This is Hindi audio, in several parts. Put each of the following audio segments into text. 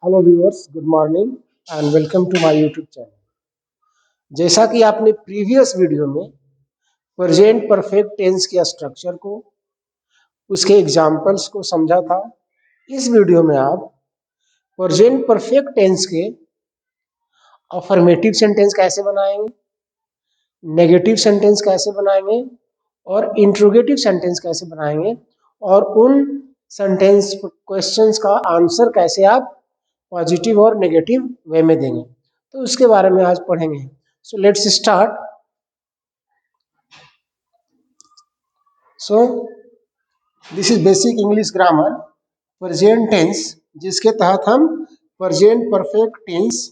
Hello viewers, good morning and welcome to my YouTube channel. जैसा कि आपने प्रीवियस वीडियो में प्रेजेंट परफेक्ट टेंस के स्ट्रक्चर को, उसके एग्जांपल्स को समझा था, इस वीडियो में आप प्रेजेंट परफेक्ट टेंस के अफर्मेटिव सेंटेंस कैसे बनाएंगे, नेगेटिव सेंटेंस कैसे बनाएंगे और इंट्रोगेटिव सेंटेंस कैसे बनाएंगे और उन सेंटेंस क्वेश्चंस का आंसर कैसे आप पॉजिटिव और नेगेटिव वे में देंगे, तो उसके बारे में आज पढ़ेंगे। So let's start. So this is basic English grammar present tense, जिसके तहत हम प्रेजेंट परफेक्ट टेंस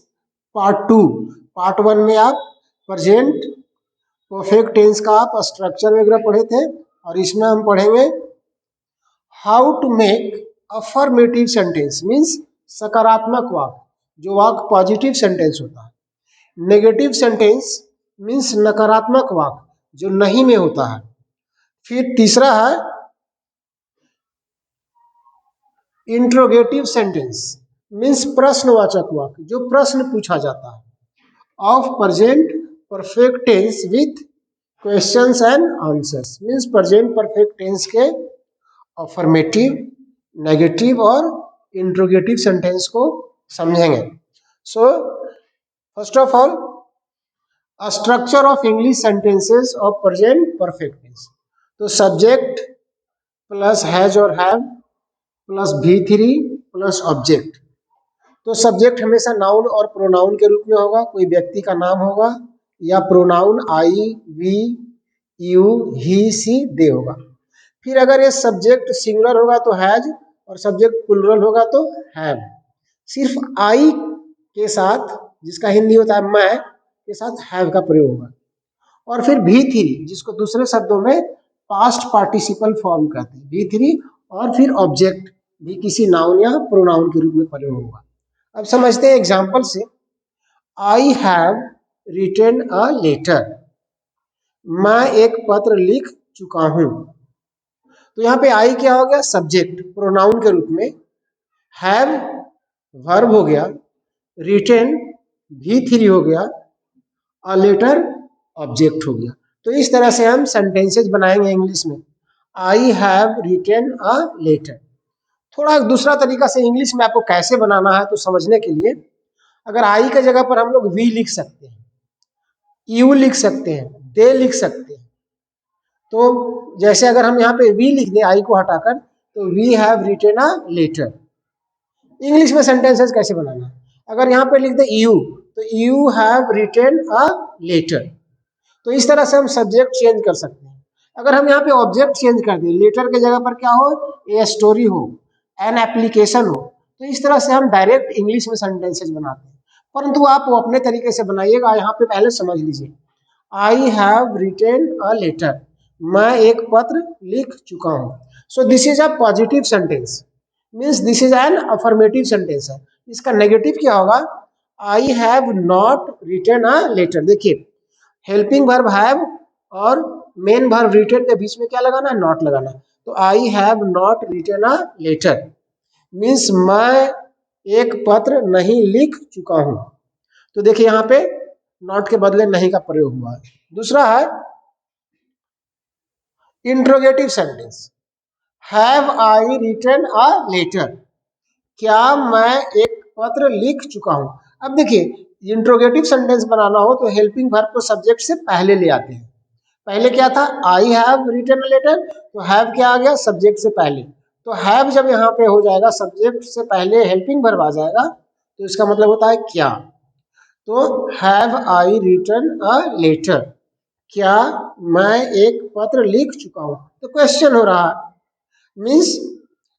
पार्ट 1 में आप प्रेजेंट परफेक्ट टेंस का आप स्ट्रक्चर वगैरह पढ़े थे, और इसमें हम पढ़ेंगे how to make affirmative sentence, means सकारात्मक वाक्य, जो वाक्य पॉजिटिव सेंटेंस होता है। नेगेटिव सेंटेंस मीन्स नकारात्मक वाक्य, जो नहीं में होता है। फिर तीसरा है इंट्रोगेटिव सेंटेंस, मीन्स प्रश्नवाचक वाक्य, जो प्रश्न पूछा जाता है। Of present perfect tense with questions and answers, means present perfect tense के अफर्मेटिव, नेगेटिव और इंट्रोगेटिव सेंटेंस को समझेंगे। So first of all, structure of English sentences of present perfect tense. तो सब्जेक्ट प्लस हैज और have plus V3 plus object. तो सब्जेक्ट हमेशा नाउन और प्रोनाउन के रूप में होगा, कोई व्यक्ति का नाम होगा, या प्रोनाउन आई, वी, यू, ही, सी, दे होगा। फिर अगर ये सब्जेक्ट सिंगुलर होगा तो हैज, और सब्जेक्ट प्लुरल होगा तो हैव। सिर्फ आई के साथ, जिसका हिंदी होता है मैं, के साथ हैव का प्रयोग होगा। और फिर V3, जिसको दूसरे शब्दों में पास्ट पार्टिसिपल फॉर्म कहते हैं, V3, और फिर ऑब्जेक्ट भी किसी नाउन या प्रोनाउन के रूप में प्रयोग होगा। अब समझते हैं एग्जाम्पल से। I have written a letter, मैं एक पत्र लिख चुका हूं। तो यहाँ पे आई क्या हो गया? सब्जेक्ट प्रोनाउन के रूप में, हैव वर्ब हो गया, रिटन V3 हो गया, अ लेटर ऑब्जेक्ट हो गया। तो इस तरह से हम सेंटेंसेस बनाएंगे इंग्लिश में। I have written a letter. थोड़ा दूसरा तरीका से इंग्लिश में आपको कैसे बनाना है तो समझने के लिए, अगर आई के जगह पर हम लोग वी लिख सकते हैं, यू लिख सकते हैं, दे लिख सकते हैं। तो जैसे अगर हम यहाँ पे वी लिख दें आई को हटाकर, तो we have written a letter. English में सेंटेंसेस कैसे बनाना है? अगर यहाँ पे लिख दे यू, तो you have written a letter. तो इस तरह से हम सब्जेक्ट चेंज कर सकते हैं। अगर हम यहाँ पे ऑब्जेक्ट चेंज कर दें, लेटर के जगह पर क्या हो, ए स्टोरी हो, एन एप्लीकेशन हो, तो इस तरह से हम डायरेक्ट इंग्लिश में सेंटेंसेस बनाते हैं। परंतु आप वो अपने तरीके से बनाइएगा। यहाँ पे पहले समझ लीजिए, I have written a letter, मैं एक पत्र लिख चुका हूँ। So this is a positive sentence, means this is an affirmative sentence है। इसका नेगेटिव क्या होगा? I have not written a letter. देखिए, हेल्पिंग वर्ब हैव और मेन वर्ब रिटन के बीच में क्या लगाना है? नॉट लगाना। तो I have not written a letter means मैं एक पत्र नहीं लिख चुका हूं। तो देखिए यहाँ पे नॉट के बदले नहीं का प्रयोग हुआ है। दूसरा है interrogative sentence, have I written a letter, क्या मैं एक पत्र लिख चुका हूं। अब देखिए, इंट्रोगेटिव सेंटेंस बनाना हो तो हेल्पिंग वर्ब को सब्जेक्ट से पहले ले आते हैं। पहले क्या था? I have written a letter, तो हैव क्या आ गया? सब्जेक्ट से पहले। तो हैव जब यहाँ पे हो जाएगा, सब्जेक्ट से पहले हेल्पिंग वर्ब आ जाएगा, तो इसका मतलब होता है क्या। तो have I written a letter, क्या मैं एक पत्र लिख चुका हूं। तो क्वेश्चन हो रहा है, मीन्स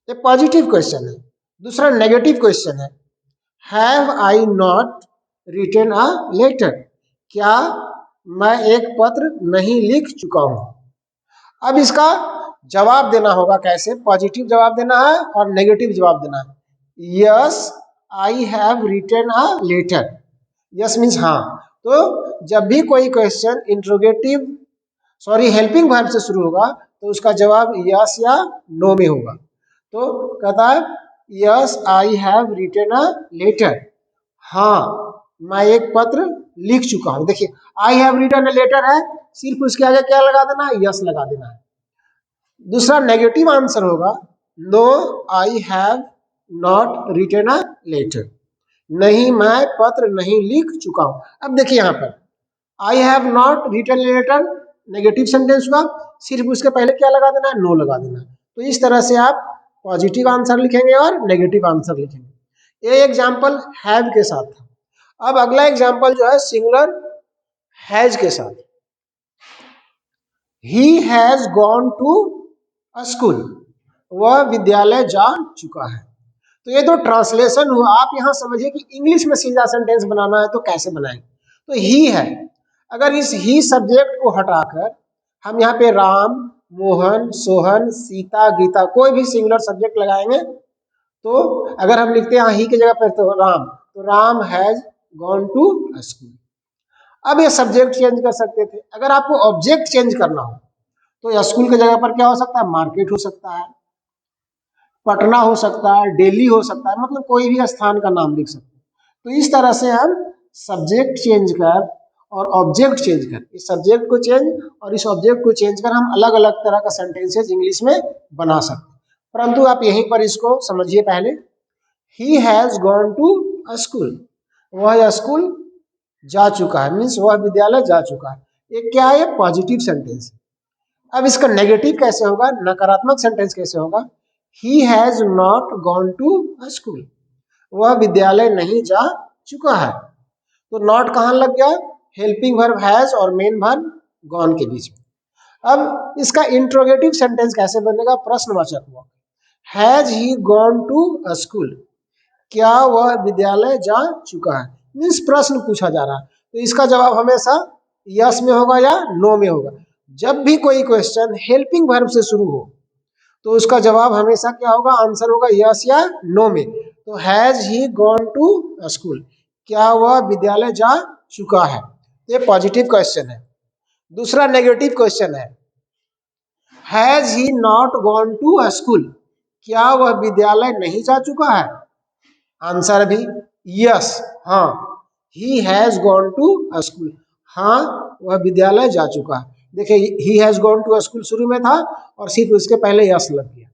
ये पॉजिटिव क्वेश्चन है। दूसरा नेगेटिव क्वेश्चन है, have I not written a letter, क्या मैं एक पत्र नहीं लिख चुका हूं। अब इसका जवाब देना होगा कैसे? पॉजिटिव जवाब देना है और नेगेटिव जवाब देना है। Yes I have written a letter, yes means हाँ। तो जब भी कोई क्वेश्चन इंट्रोगेटिव हेल्पिंग वर्ब से शुरू होगा, तो उसका जवाब यस या नो में होगा। तो कहता है yes I have written a letter. हाँ मैं एक पत्र लिख चुका हूं। देखिए I have written a letter है, सिर्फ उसके आगे क्या लगा देना है, यस लगा देना है। दूसरा नेगेटिव आंसर होगा no I have not written a letter, नहीं मैं पत्र नहीं लिख चुका हूं। अब देखिए यहां पर I have not written letter negative sentence हुआ, सिर्फ उसके पहले क्या लगा देना है, नो लगा देना। तो इस तरह से आप पॉजिटिव आंसर लिखेंगे और नेगेटिव आंसर लिखेंगे। ये एग्जाम्पल हैव के साथ था। अब अगला एग्जाम्पल जो है सिंगुलर हैज के साथ। He has gone to a school, वह विद्यालय जा चुका है। तो ये तो ट्रांसलेशन हुआ। आप यहां समझिए कि इंग्लिश में सीधा सेंटेंस बनाना है तो कैसे बनाएंगे। तो ही है, अगर इस ही सब्जेक्ट को हटाकर हम यहाँ पे राम, मोहन, सोहन, सीता, गीता कोई भी सिंगुलर सब्जेक्ट लगाएंगे तो अगर हम लिखते हैं ही की जगह पर तो Ram has gone to school. अब ये सब्जेक्ट चेंज कर सकते थे। अगर आपको ऑब्जेक्ट चेंज करना हो तो स्कूल की जगह पर क्या हो सकता है, मार्केट हो सकता है, पटना हो सकता है, दिल्ली हो सकता है, मतलब कोई भी स्थान का नाम लिख सकते हैं। तो इस तरह से हम सब्जेक्ट चेंज कर और ऑब्जेक्ट चेंज कर, इस सब्जेक्ट को चेंज और इस ऑब्जेक्ट को चेंज कर हम अलग अलग तरह का सेंटेंसेस इंग्लिश में बना सकते हैं। परंतु आप यहीं पर इसको समझिए पहले। He has gone to a school, वह स्कूल जा चुका है, मीन्स वह विद्यालय जा चुका है। ये क्या है, पॉजिटिव सेंटेंस। अब इसका नेगेटिव कैसे होगा, नकारात्मक सेंटेंस कैसे होगा, he has not gone to a school, वह विद्यालय नहीं जा चुका है। तो नॉट कहां लग गया, हेल्पिंग वर्ब हैज और मेन वर्ब गॉन के बीच में। अब इसका इंट्रोगेटिव सेंटेंस कैसे बनेगा, प्रश्नवाचक हुआ। Has he gone to a school, क्या वह विद्यालय जा चुका है, मीन्स प्रश्न पूछा जा रहा है। तो इसका जवाब हमेशा यस में होगा या नो में होगा। जब भी कोई क्वेश्चन हेल्पिंग वर्ब से शुरू हो तो उसका जवाब हमेशा क्या होगा, आंसर होगा यस या नो में। तो has he gone to school, क्या वह विद्यालय जा चुका है, ये पॉजिटिव क्वेश्चन है। दूसरा नेगेटिव क्वेश्चन है, has he not gone to school, क्या वह विद्यालय नहीं जा चुका है। आंसर भी यस, हाँ he has gone to school, हाँ वह विद्यालय जा चुका है। देखिए he has gone to school शुरू में था और सिर्फ उसके पहले यस लग गया।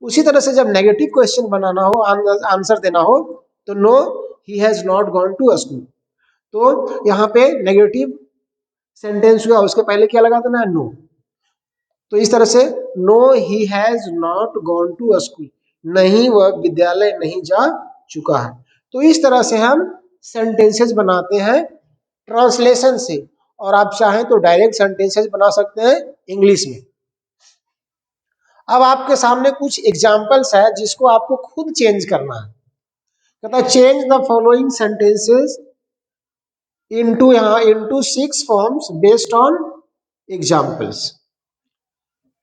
उसी तरह से जब नेगेटिव क्वेश्चन बनाना हो, आंसर देना हो, तो no he has not gone to school, तो यहाँ पे नेगेटिव सेंटेंस हुआ, उसके पहले क्या लगा देना है, नो। तो इस तरह से no he has not gone to school, नहीं वह विद्यालय नहीं जा चुका है। तो इस तरह से हम सेंटेंसेस बनाते हैं ट्रांसलेशन से, और आप चाहें तो डायरेक्ट सेंटेंसेस बना सकते हैं इंग्लिश में। अब आपके सामने कुछ एग्जाम्पल्स है जिसको आपको खुद चेंज करना है। कहता है change the following sentences into 6 forms based on examples.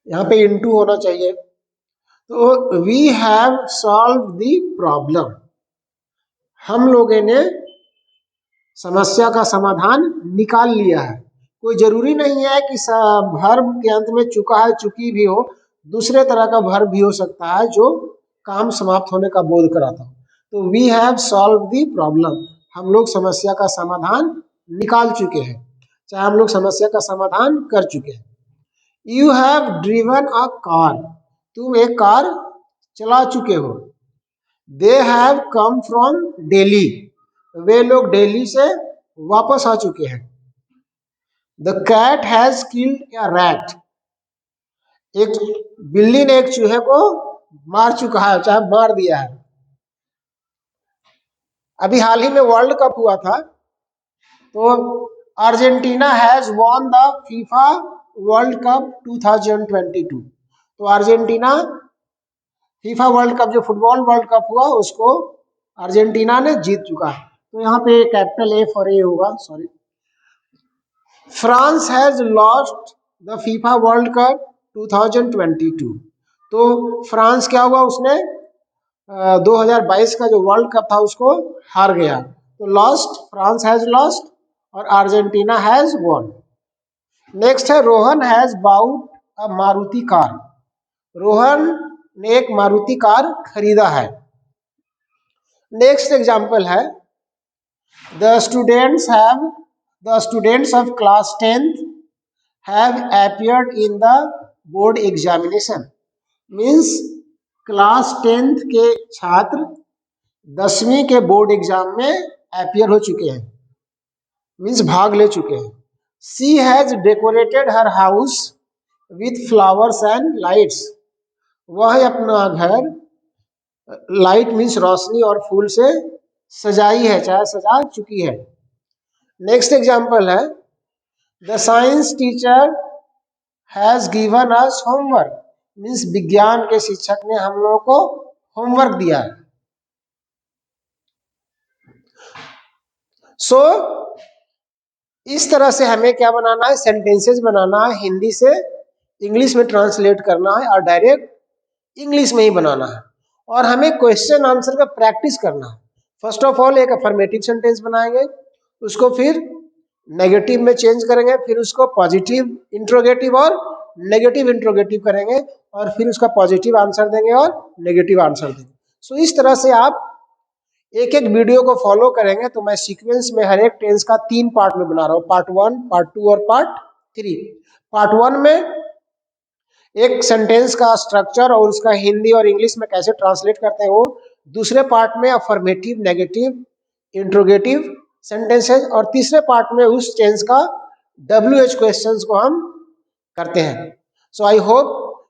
यहाँ पे इनटू होना चाहिए। तो we have solve the problem, हम लोगों ने समस्या का समाधान निकाल लिया है। कोई जरूरी नहीं है कि वर्ब के अंत में चुका है, चुकी भी हो, दूसरे तरह का वर्ब भी हो सकता है जो काम समाप्त होने का बोध कराता हो। तो we have solve the problem, हम लोग समस्या का समाधान निकाल चुके हैं, चाहे हम लोग समस्या का समाधान कर चुके हैं। You have driven a car, तुम एक कार चला चुके हो। They have come from Delhi, वे लोग दिल्ली से वापस आ चुके हैं। The cat has killed a rat, एक बिल्ली ने एक चूहे को मार चुका है, चाहे मार दिया है। अभी हाल ही में वर्ल्ड कप हुआ था, तो Argentina has won the FIFA world cup 2022। तो अर्जेंटीना फीफा वर्ल्ड कप, जो फुटबॉल वर्ल्ड कप हुआ, उसको अर्जेंटीना ने जीत चुका है। तो यहाँ पे कैपिटल ए फॉर ए होगा, sorry. France has lost the FIFA world cup 2022। तो फ्रांस क्या हुआ, उसने 2022 का जो वर्ल्ड कप था उसको हार गया। तो लॉस्ट, फ्रांस हैज लॉस्ट और अर्जेंटीना हैज वॉन। नेक्स्ट है Rohan has bought a Maruti car, Rohan ने एक मारुति कार खरीदा है। नेक्स्ट एग्जाम्पल है the students of class 10th have appeared in the board examination. मीन्स क्लास 10th के छात्र 10वीं के बोर्ड एग्जाम में अपीयर हो चुके हैं, मीन्स भाग ले चुके हैं. She has decorated her house with flowers and lights. वह अपना घर लाइट मीन्स रोशनी और फूल से सजाई है, चाहे सजा चुकी है. नेक्स्ट एग्जाम्पल है the science teacher has given us homework. Means विज्ञान के शिक्षक ने हम लोगों को होमवर्क दिया है. सो इस तरह से हमें क्या बनाना है, सेंटेंसेस बनाना है, हिंदी से इंग्लिश में ट्रांसलेट करना है और डायरेक्ट इंग्लिश में ही बनाना है. और हमें क्वेश्चन आंसर का प्रैक्टिस करना है. फर्स्ट ऑफ ऑल एक अफर्मेटिव सेंटेंस बनाएंगे, उसको फिर नेगेटिव में चेंज करेंगे, फिर उसको पॉजिटिव इंट्रोगेटिव और नेगेटिव इंट्रोगेटिव करेंगे, और फिर उसका पॉजिटिव आंसर देंगे और नेगेटिव आंसर देंगे. सो इस तरह से आप एक एक वीडियो को फॉलो करेंगे तो मैं सीक्वेंस में हर एक टेंस का 3 पार्ट में बना रहा हूँ, पार्ट 1, पार्ट 2 और पार्ट 3. पार्ट 1 में एक सेंटेंस का स्ट्रक्चर और उसका हिंदी और इंग्लिश में कैसे ट्रांसलेट करते हैं वो. दूसरे पार्ट में अफर्मेटिव, नेगेटिव, इंट्रोगेटिव सेंटेंसेस, और तीसरे पार्ट में उस टेंस का WH क्वेश्चंस को हम करते हैं. So I hope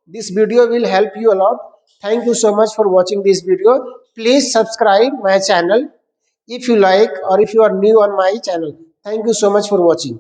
this video will help you a lot. Thank you so much for watching this video. Please subscribe my channel if you like or if you are new on my channel. Thank you so much for watching.